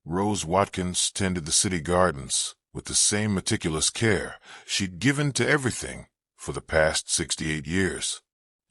Rose Watkins tended the city gardens with the same meticulous care she'd given to everything for the past 68 years.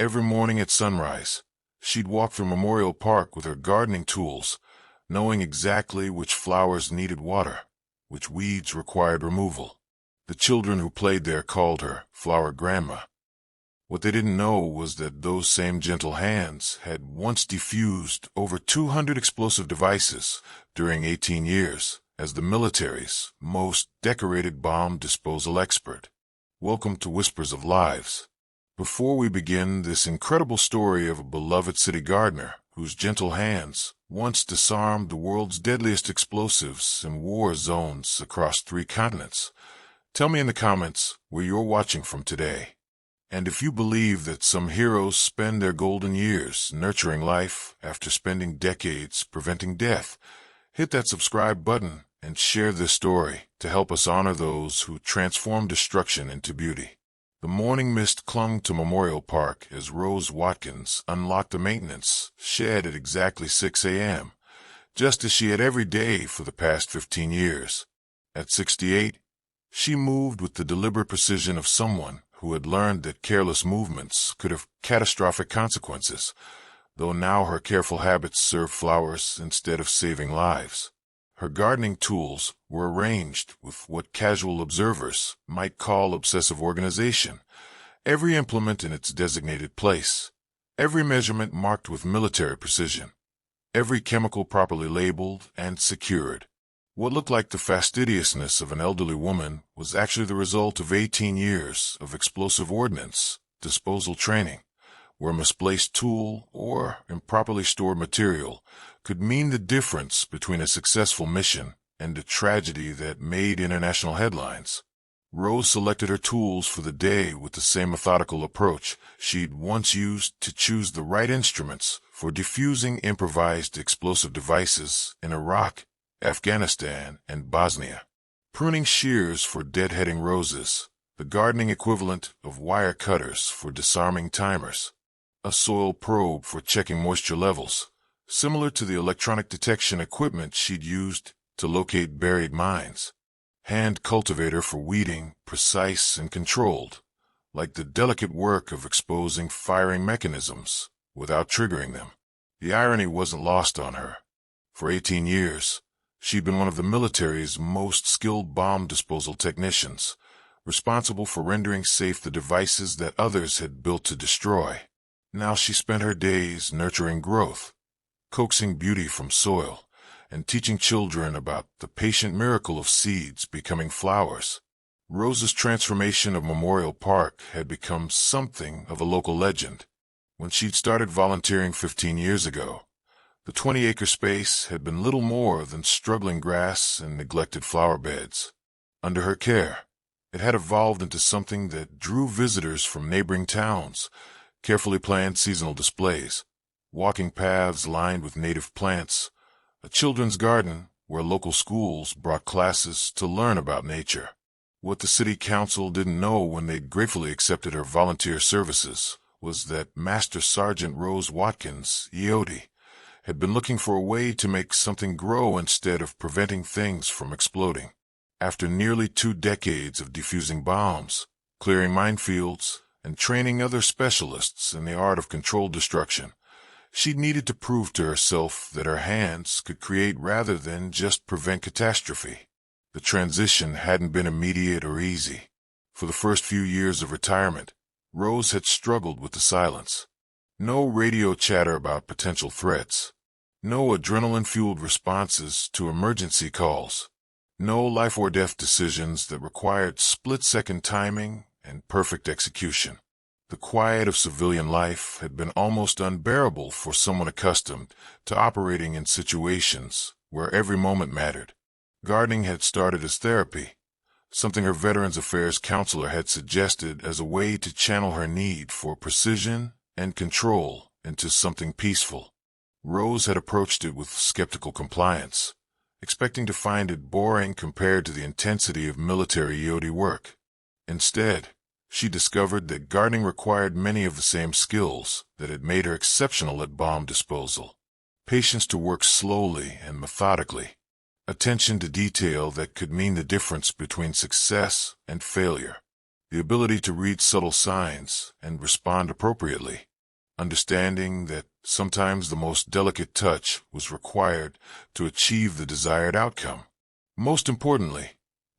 Every morning at sunrise, she'd walk through Memorial Park with her gardening tools, knowing exactly which flowers needed water, which weeds required removal. The children who played there called her Flower Grandma. What they didn't know was that those same gentle hands had once diffused over 200 explosive devices during 18 years as the military's most decorated bomb disposal expert. Welcome to Whispers of Lives. Before we begin this incredible story of a beloved city gardener whose gentle hands once disarmed the world's deadliest explosives in war zones across 3 continents, tell me in the comments where you're watching from today. And if you believe that some heroes spend their golden years nurturing life after spending decades preventing death, hit that subscribe button and share this story to help us honor those who transform destruction into beauty. The morning mist clung to Memorial Park as Rose Watkins unlocked the maintenance shed at exactly 6 a.m., just as she had every day for the past 15 years. At 68, she moved with the deliberate precision of someone who had learned that careless movements could have catastrophic consequences, though now her careful habits serve flowers instead of saving lives. Her gardening tools were arranged with what casual observers might call obsessive organization, every implement in its designated place, every measurement marked with military precision, every chemical properly labeled and secured. What looked like the fastidiousness of an elderly woman was actually the result of 18 years of explosive ordnance disposal training, where a misplaced tool or improperly stored material could mean the difference between a successful mission and a tragedy that made international headlines. Rose selected her tools for the day with the same methodical approach she'd once used to choose the right instruments for defusing improvised explosive devices in Iraq, Afghanistan, and Bosnia. Pruning shears for deadheading roses, the gardening equivalent of wire cutters for disarming timers, a soil probe for checking moisture levels, similar to the electronic detection equipment she'd used to locate buried mines, hand cultivator for weeding, precise and controlled, like the delicate work of exposing firing mechanisms without triggering them. The irony wasn't lost on her. For 18 years, she'd been one of the military's most skilled bomb disposal technicians, responsible for rendering safe the devices that others had built to destroy. Now she spent her days nurturing growth, coaxing beauty from soil, and teaching children about the patient miracle of seeds becoming flowers. Rose's transformation of Memorial Park had become something of a local legend. When she'd started volunteering 15 years ago, the 20-acre space had been little more than struggling grass and neglected flower beds. Under her care, it had evolved into something that drew visitors from neighboring towns, carefully planned seasonal displays, walking paths lined with native plants, a children's garden where local schools brought classes to learn about nature. What the city council didn't know when they gratefully accepted her volunteer services was that Master Sergeant Rose Watkins, EOD, had been looking for a way to make something grow instead of preventing things from exploding. After nearly 2 decades of defusing bombs, clearing minefields, and training other specialists in the art of controlled destruction, she needed to prove to herself that her hands could create rather than just prevent catastrophe. The transition hadn't been immediate or easy. For the first few years of retirement, Rose had struggled with the silence. No radio chatter about potential threats. No adrenaline-fueled responses to emergency calls. No life-or-death decisions that required split-second timing and perfect execution. The quiet of civilian life had been almost unbearable for someone accustomed to operating in situations where every moment mattered. Gardening had started as therapy, something her Veterans Affairs counselor had suggested as a way to channel her need for precision and control into something peaceful. Rose had approached it with skeptical compliance, expecting to find it boring compared to the intensity of military EOD work. Instead, she discovered that gardening required many of the same skills that had made her exceptional at bomb disposal. Patience to work slowly and methodically, attention to detail that could mean the difference between success and failure, the ability to read subtle signs and respond appropriately, understanding that sometimes the most delicate touch was required to achieve the desired outcome. Most importantly,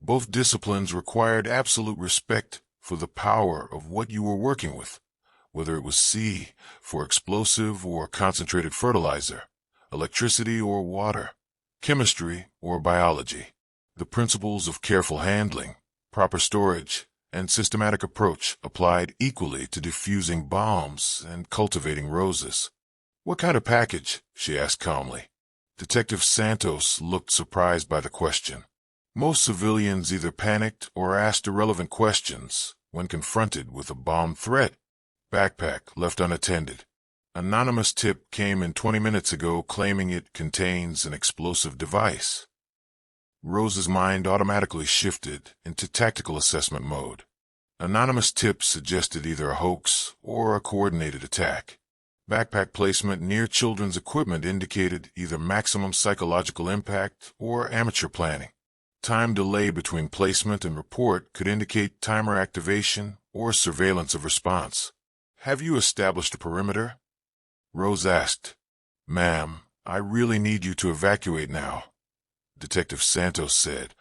both disciplines required absolute respect for the power of what you were working with, whether it was C for explosive or concentrated fertilizer, electricity or water, chemistry or biology. The principles of careful handling, proper storage, and systematic approach applied equally to diffusing bombs and cultivating roses. "What kind of package?" she asked calmly. Detective Santos looked surprised by the question. Most civilians either panicked or asked irrelevant questions when confronted with a bomb threat. "Backpack left unattended. Anonymous tip came in 20 minutes ago claiming it contains an explosive device." Rose's mind automatically shifted into tactical assessment mode. Anonymous tips suggested either a hoax or a coordinated attack. Backpack placement near children's equipment indicated either maximum psychological impact or amateur planning. Time delay between placement and report could indicate timer activation or surveillance of response. "Have you established a perimeter?" Rose asked. "Ma'am, I really need you to evacuate now," Detective Santos said,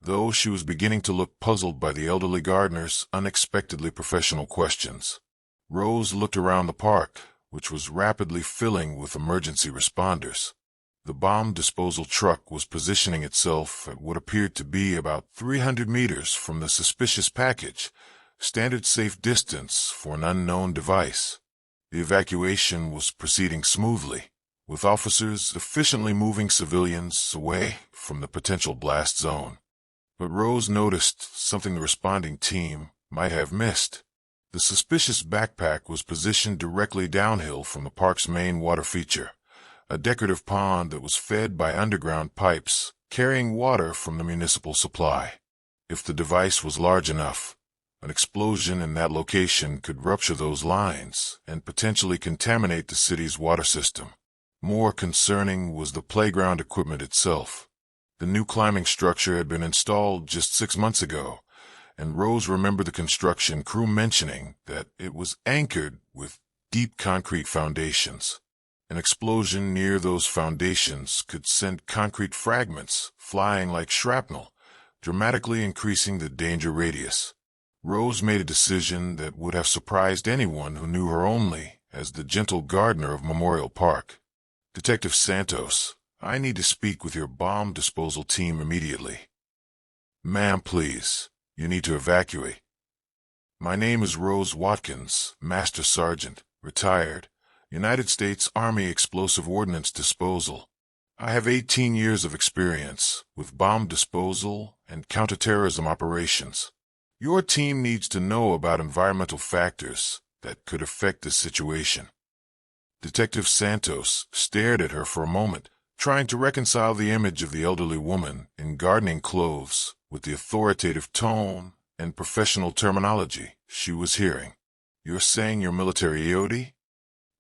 though she was beginning to look puzzled by the elderly gardener's unexpectedly professional questions. Rose looked around the park, which was rapidly filling with emergency responders. The bomb disposal truck was positioning itself at what appeared to be about 300 meters from the suspicious package, standard safe distance for an unknown device. The evacuation was proceeding smoothly, with officers efficiently moving civilians away from the potential blast zone. But Rose noticed something the responding team might have missed. The suspicious backpack was positioned directly downhill from the park's main water feature, a decorative pond that was fed by underground pipes carrying water from the municipal supply. If the device was large enough, an explosion in that location could rupture those lines and potentially contaminate the city's water system. More concerning was the playground equipment itself. The new climbing structure had been installed just 6 months ago, and Rose remembered the construction crew mentioning that it was anchored with deep concrete foundations. An explosion near those foundations could send concrete fragments flying like shrapnel, dramatically increasing the danger radius. Rose made a decision that would have surprised anyone who knew her only as the gentle gardener of Memorial Park. "Detective Santos, I need to speak with your bomb disposal team immediately." "Ma'am, please, you need to evacuate." "My name is Rose Watkins, Master Sergeant, retired, United States Army Explosive Ordnance Disposal. I have 18 years of experience with bomb disposal and counterterrorism operations. Your team needs to know about environmental factors that could affect this situation." Detective Santos stared at her for a moment, trying to reconcile the image of the elderly woman in gardening clothes with the authoritative tone and professional terminology she was hearing. "You're saying you're military EOD?"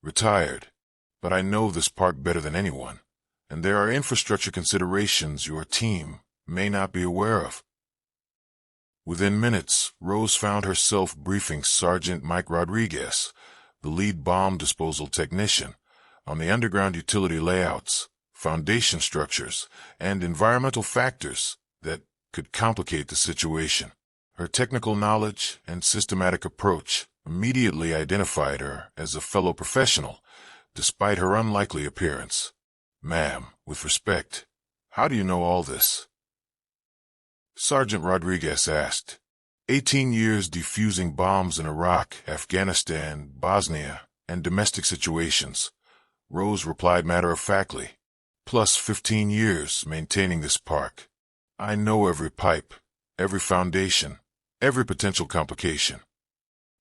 "Retired, but I know this park better than anyone, and there are infrastructure considerations your team may not be aware of." Within minutes, Rose found herself briefing Sergeant Mike Rodriguez, the lead bomb disposal technician, on the underground utility layouts, foundation structures, and environmental factors that could complicate the situation. Her technical knowledge and systematic approach immediately identified her as a fellow professional, despite her unlikely appearance. "Ma'am, with respect, how do you know all this?" Sergeant Rodriguez asked. 18 years defusing bombs in Iraq, Afghanistan, Bosnia, and domestic situations, Rose replied matter-of-factly. Plus 15 years maintaining this park. I know every pipe, every foundation, every potential complication.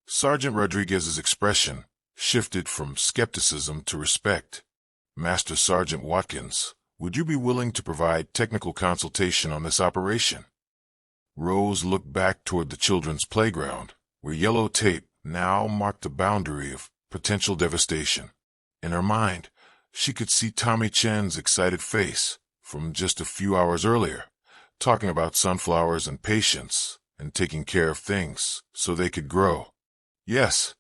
Sergeant Rodriguez's expression shifted from skepticism to respect. "Master Sergeant Watkins, would you be willing to provide technical consultation on this operation?" Rose looked back toward the children's playground, where yellow tape now marked the boundary of potential devastation. In her mind, she could see Tommy Chen's excited face, from just a few hours earlier, talking about sunflowers and patience and taking care of things so they could grow. "Yes,"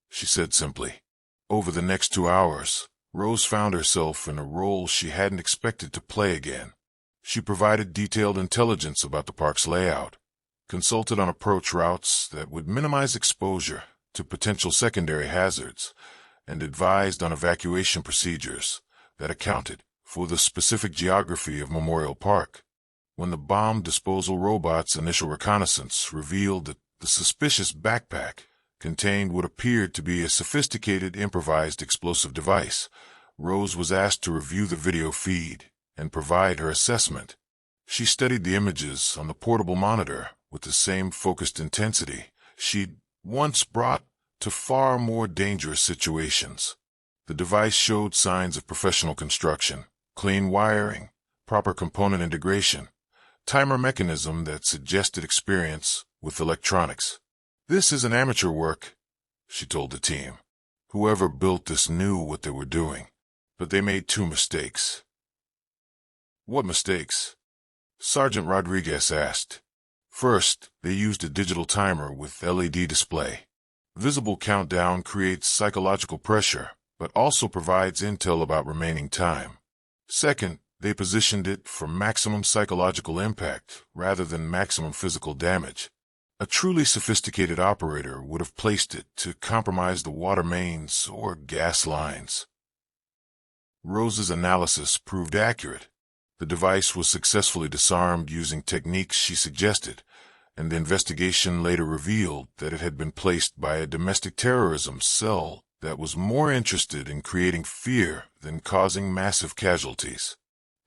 she said simply. Over the next 2 hours, Rose found herself in a role she hadn't expected to play again. She provided detailed intelligence about the park's layout, consulted on approach routes that would minimize exposure to potential secondary hazards, and advised on evacuation procedures that accounted for the specific geography of Memorial Park. When the bomb disposal robot's initial reconnaissance revealed that the suspicious backpack contained what appeared to be a sophisticated improvised explosive device, Rose was asked to review the video feed and provide her assessment. She studied the images on the portable monitor with the same focused intensity she'd once brought to far more dangerous situations. The device showed signs of professional construction, clean wiring, proper component integration, timer mechanism that suggested experience with electronics. "This isn't amateur work," she told the team. "Whoever built this knew what they were doing, but they made 2 mistakes." "What mistakes?" Sergeant Rodriguez asked. "First, they used a digital timer with LED display. Visible countdown creates psychological pressure, but also provides intel about remaining time. Second, they positioned it for maximum psychological impact rather than maximum physical damage. A truly sophisticated operator would have placed it to compromise the water mains or gas lines." Rose's analysis proved accurate. The device was successfully disarmed using techniques she suggested, and the investigation later revealed that it had been placed by a domestic terrorism cell that was more interested in creating fear than causing massive casualties.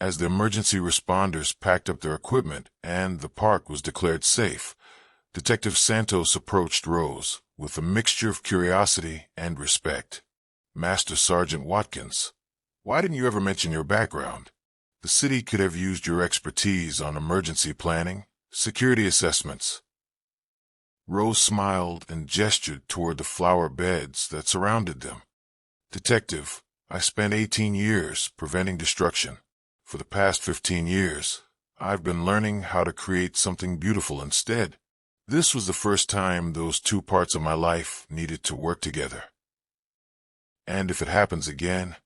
As the emergency responders packed up their equipment and the park was declared safe, Detective Santos approached Rose with a mixture of curiosity and respect. "Master Sergeant Watkins, why didn't you ever mention your background? The city could have used your expertise on emergency planning, security assessments." Rose smiled and gestured toward the flower beds that surrounded them. "Detective, I spent 18 years preventing destruction. For the past 15 years, I've been learning how to create something beautiful instead. This was the first time those 2 parts of my life needed to work together. And if it happens again..."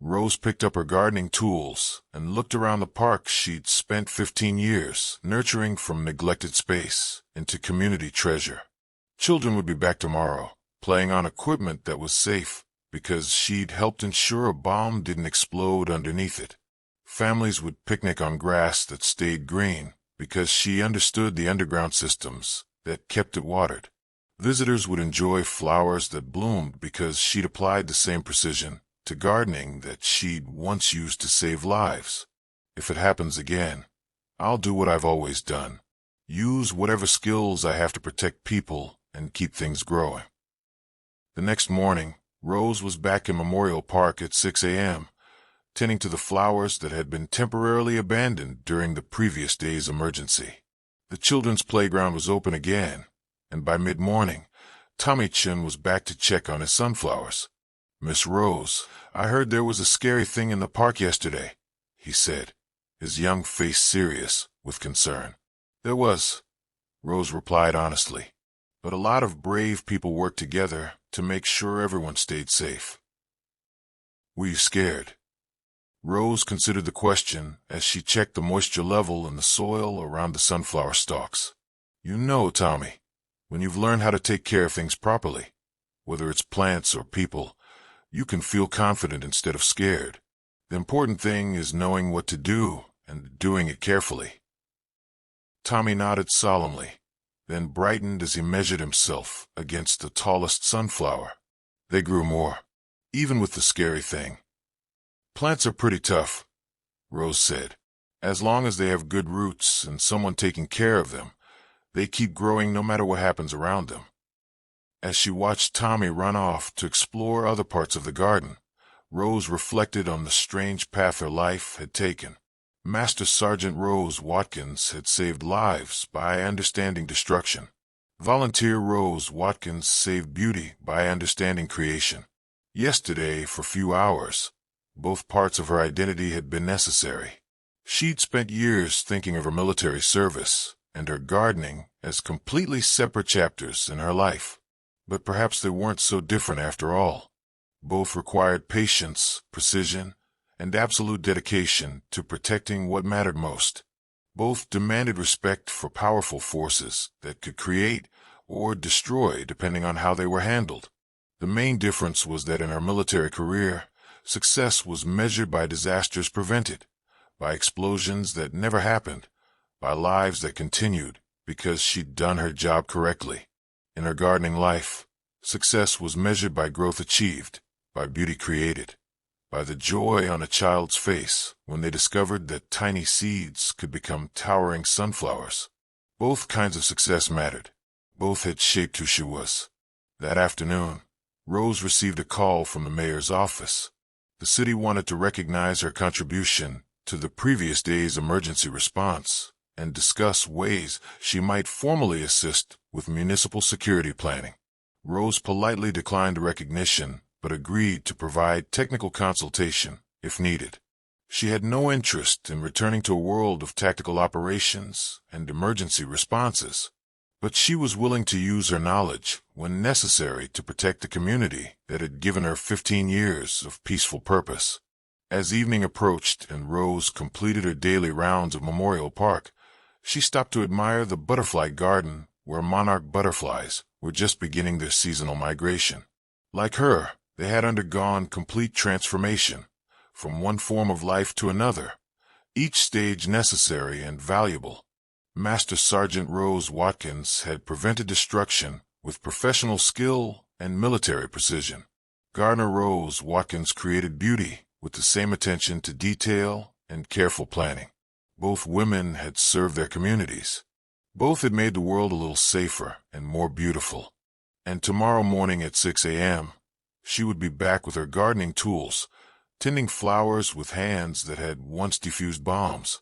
Rose picked up her gardening tools and looked around the park she'd spent 15 years nurturing from neglected space into community treasure. Children would be back tomorrow, playing on equipment that was safe because she'd helped ensure a bomb didn't explode underneath it. Families would picnic on grass that stayed green because she understood the underground systems that kept it watered. Visitors would enjoy flowers that bloomed because she'd applied the same precision to gardening that she'd once used to save lives. If it happens again, I'll do what I've always done. Use whatever skills I have to protect people and keep things growing. The next morning, Rose was back in Memorial Park at 6 a.m., tending to the flowers that had been temporarily abandoned during the previous day's emergency. The children's playground was open again, and by mid-morning, Tommy Chin was back to check on his sunflowers. "Miss Rose, I heard there was a scary thing in the park yesterday," he said, his young face serious with concern. "There was," Rose replied honestly, "but a lot of brave people worked together to make sure everyone stayed safe." "Were you scared?" Rose considered the question as she checked the moisture level in the soil around the sunflower stalks. "You know, Tommy, when you've learned how to take care of things properly, whether it's plants or people, you can feel confident instead of scared. The important thing is knowing what to do and doing it carefully." Tommy nodded solemnly, then brightened as he measured himself against the tallest sunflower. They grew more, even with the scary thing. "Plants are pretty tough," Rose said. "As long as they have good roots and someone taking care of them, they keep growing no matter what happens around them." As she watched Tommy run off to explore other parts of the garden, Rose reflected on the strange path her life had taken. Master Sergeant Rose Watkins had saved lives by understanding destruction. Volunteer Rose Watkins saved beauty by understanding creation. Yesterday, for few hours, both parts of her identity had been necessary. She'd spent years thinking of her military service and her gardening as completely separate chapters in her life. But perhaps they weren't so different after all. Both required patience, precision, and absolute dedication to protecting what mattered most. Both demanded respect for powerful forces that could create or destroy depending on how they were handled. The main difference was that in her military career, success was measured by disasters prevented, by explosions that never happened, by lives that continued because she'd done her job correctly. In her gardening life, success was measured by growth achieved, by beauty created, by the joy on a child's face when they discovered that tiny seeds could become towering sunflowers. Both kinds of success mattered. Both had shaped who she was. That afternoon, Rose received a call from the mayor's office. The city wanted to recognize her contribution to the previous day's emergency response and discuss ways she might formally assist with municipal security planning. Rose politely declined recognition, but agreed to provide technical consultation if needed. She had no interest in returning to a world of tactical operations and emergency responses, but she was willing to use her knowledge when necessary to protect the community that had given her 15 years of peaceful purpose. As evening approached and Rose completed her daily rounds of Memorial Park, she stopped to admire the butterfly garden where monarch butterflies were just beginning their seasonal migration. Like her, they had undergone complete transformation, from one form of life to another, each stage necessary and valuable. Master Sergeant Rose Watkins had prevented destruction with professional skill and military precision. Gardener Rose Watkins created beauty with the same attention to detail and careful planning. Both women had served their communities. Both had made the world a little safer and more beautiful. And tomorrow morning at 6 a.m., she would be back with her gardening tools, tending flowers with hands that had once diffused bombs,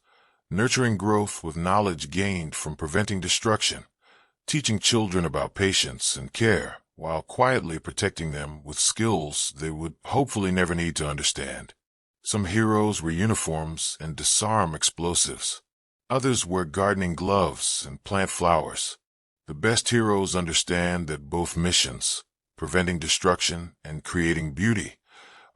nurturing growth with knowledge gained from preventing destruction, teaching children about patience and care, while quietly protecting them with skills they would hopefully never need to understand. Some heroes wear uniforms and disarm explosives. Others wear gardening gloves and plant flowers. The best heroes understand that both missions, preventing destruction and creating beauty,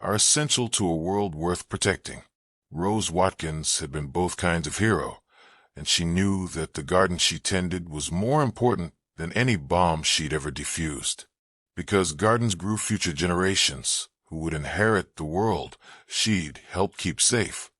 are essential to a world worth protecting. Rose Watkins had been both kinds of hero, and she knew that the garden she tended was more important than any bomb she'd ever defused. Because gardens grew future generations who would inherit the world she'd helped keep safe.